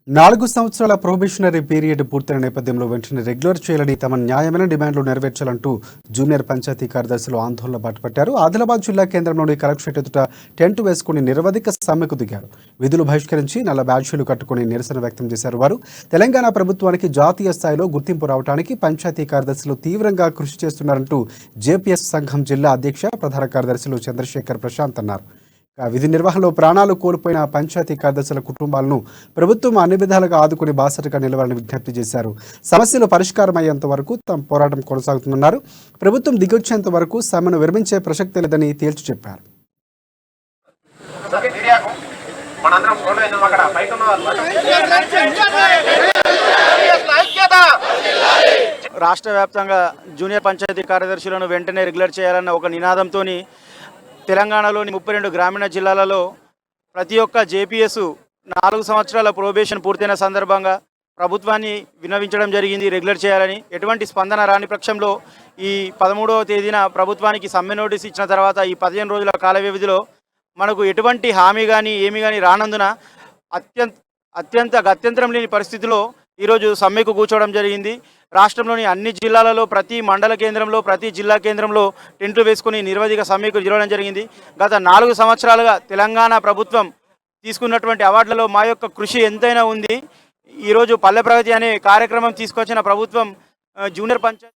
4 సంవత్సరాల probationary period పూర్తయిన నేపథ్యంలో వెంటనే రెగ్యులర్ చేయాలని తమ న్యాయమైన డిమాండ్లు నెరవేర్చాలంటూ జూనియర్ పంచాయతీ కార్యదర్శులు ఆందోళన బాటపట్టారు. ఆదిలాబాద్ జిల్లా కేంద్రంలోని కలెక్టరేట్ ఎదుట టెంట్ వేసుకుని నిరవధిక సమ్మెకు దిగారు. విధులు బహిష్కరించి నల్ల బ్యాడ్జీలు కట్టుకుని నిరసన వ్యక్తం చేశారు. వారు తెలంగాణ ప్రభుత్వానికి జాతీయ స్థాయిలో గుర్తింపు రావడానికి పంచాయతీ కార్యదర్శులు తీవ్రంగా కృషి చేస్తున్నారంటూ జేపీఎస్ సంఘం జిల్లా అధ్యక్ష ప్రధాన కార్యదర్శులు చంద్రశేఖర్ ప్రశాంత్ అన్నారు. విధి నిర్వహణలో ప్రాణాలు కోల్పోయిన పంచాయతీ కార్యదర్శుల కుటుంబాలను ప్రభుత్వం అన్ని విధాలుగా ఆదుకుని బాసటగా నిలవాలని విజ్ఞప్తి చేశారు. సమస్యలు పరిష్కారమయ్యేంత వరకు తమ పోరాటం కొనసాగుతుందన్నారు. ప్రభుత్వం దిగొచ్చేంత వరకు సమ్మెను విరమించే ప్రసక్తి లేదని తేల్చి చెప్పారు. రాష్ట్ర వ్యాప్తంగా జూనియర్ పంచాయతీ కార్యదర్శులను వెంటనే రెగ్యులర్ చేయాలన్న ఒక నినాదంతో తెలంగాణలోని 32 గ్రామీణ జిల్లాలలో ప్రతి ఒక్క జేపీఎస్ 4 సంవత్సరాల ప్రొబేషన్ పూర్తయిన సందర్భంగా ప్రభుత్వాన్ని విన్నవించడం జరిగింది రెగ్యులర్ చేయాలని. ఎటువంటి స్పందన రాని పక్షంలో ఈ 13వ తేదీన ప్రభుత్వానికి సమ్మె నోటీస్ ఇచ్చిన తర్వాత ఈ 15 రోజుల కాల వ్యవధిలో మనకు ఎటువంటి హామీ కానీ ఏమీ కానీ రానందున గత్యంతరం లేని పరిస్థితిలో ఈరోజు సమ్మెకు కూర్చోవడం జరిగింది. రాష్ట్రంలోని అన్ని జిల్లాలలో ప్రతి మండల కేంద్రంలో ప్రతి జిల్లా కేంద్రంలో టెంట్లు వేసుకుని నిరవధిక సమ్మెకు జరగడం జరిగింది. గత 4 సంవత్సరాలుగా తెలంగాణ ప్రభుత్వం తీసుకున్నటువంటి అవార్డులలో మా యొక్క కృషి ఎంతైనా ఉంది. ఈరోజు పల్లె ప్రగతి అనే కార్యక్రమం తీసుకొచ్చిన ప్రభుత్వం జూనియర్ పంచాయతీ